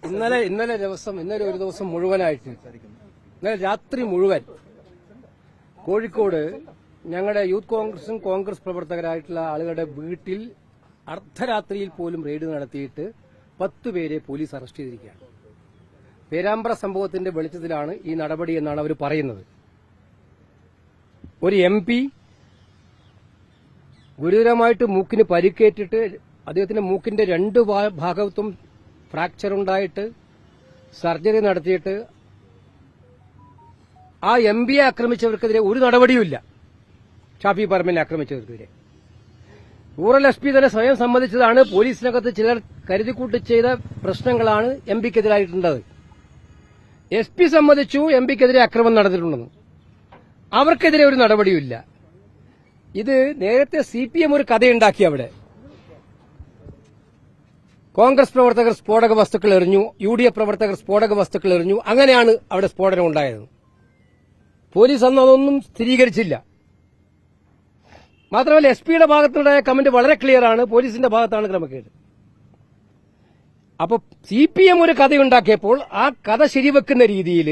ഇന്നലെ ഒരു ദിവസം മുഴുവനായിട്ട് ഇന്നലെ രാത്രി മുഴുവൻ കോഴിക്കോട് ഞങ്ങളുടെ യൂത്ത് കോൺഗ്രസും കോൺഗ്രസ് പ്രവർത്തകരായിട്ടുള്ള ആളുകളുടെ വീട്ടിൽ അർദ്ധരാത്രിയിൽ പോലും റെയ്ഡ് നടത്തിയിട്ട് 10 പേരെ പോലീസ് അറസ്റ്റ് ചെയ്തിരിക്കുകയാണ്. പേരാമ്പ്ര സംഭവത്തിന്റെ വെളിച്ചത്തിലാണ് ഈ നടപടി എന്നാണ് അവർ പറയുന്നത്. ഒരു MP ഗുരുതരമായിട്ട് മൂക്കിന് പരിക്കേറ്റിട്ട് അദ്ദേഹത്തിന്റെ മൂക്കിന്റെ 2 ഭാഗത്തും ഫ്രാക്ചർ ഉണ്ടായിട്ട് സർജറി നടത്തിയിട്ട് ആ MP ആക്രമിച്ചവർക്കെതിരെ ഒരു നടപടിയുമില്ല. ഷാഫി പറമ്പിലിനെ ആക്രമിച്ചവർക്കെതിരെ റൂറൽ SP തന്നെ സ്വയം സമ്മതിച്ചതാണ്. പോലീസിനകത്ത് ചിലർ കരുതിക്കൂട്ടി ചെയ്ത പ്രശ്നങ്ങളാണ് MPക്കെതിരായിട്ടുള്ളത്. SP സമ്മതിച്ചു MPക്കെതിരെ അക്രമം നടന്നിട്ടുണ്ടെന്ന്. അവർക്കെതിരെ ഒരു നടപടിയുമില്ല. ഇത് നേരത്തെ CPM ഒരു കഥയുണ്ടാക്കി. അവിടെ കോൺഗ്രസ് പ്രവർത്തകർ സ്ഫോടക വസ്തുക്കൾ എറിഞ്ഞു, UDF പ്രവർത്തകർ സ്ഫോടക വസ്തുക്കൾ എറിഞ്ഞു. അങ്ങനെയാണ് അവിടെ സ്ഫോടനം ഉണ്ടായത്. പോലീസ് അന്ന് അതൊന്നും സ്ഥിരീകരിച്ചില്ല. മാത്രമല്ല SPയുടെ ഭാഗത്തുണ്ടായ കമന്റ് വളരെ ക്ലിയറാണ്. പോലീസിന്റെ ഭാഗത്താണ് ക്രമക്കേട്. അപ്പൊ CPM ഒരു കഥയുണ്ടാക്കിയപ്പോൾ ആ കഥ ശരിവെക്കുന്ന രീതിയിൽ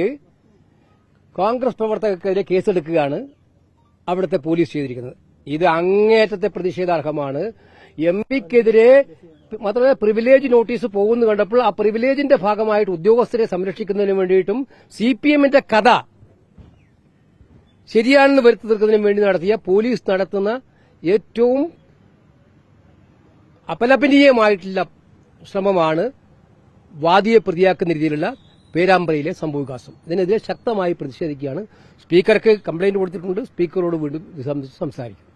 കോൺഗ്രസ് പ്രവർത്തകർക്കെതിരെ കേസെടുക്കുകയാണ് അവിടുത്തെ പോലീസ് ചെയ്തിരിക്കുന്നത്. ഇത് അങ്ങേയറ്റത്തെ പ്രതിഷേധാർഹമാണ്. MPക്കെതിരെ മാത്രമല്ല പ്രിവിലേജ് നോട്ടീസ് പോകുന്നു കണ്ടപ്പോൾ ആ പ്രിവിലേജിന്റെ ഭാഗമായിട്ട് ഉദ്യോഗസ്ഥരെ സംരക്ഷിക്കുന്നതിന് വേണ്ടിയിട്ടും CPMന്റെ കഥ ശരിയാണെന്ന് വരുത്തി തീർക്കുന്നതിന് വേണ്ടി നടത്തിയ പോലീസ് നടത്തുന്ന ഏറ്റവും അപലപനീയമായിട്ടുള്ള ശ്രമമാണ് വാദിയെ പ്രതിയാക്കുന്ന രീതിയിലുള്ള പേരാമ്പ്രയിലെ സംഭവവികാസം. ഇതിനെതിരെ ശക്തമായി പ്രതിഷേധിക്കുകയാണ്. സ്പീക്കർക്ക് കംപ്ലയിന്റ് കൊടുത്തിട്ടുണ്ട്. സ്പീക്കറോട് വീണ്ടും സംസാരിക്കും.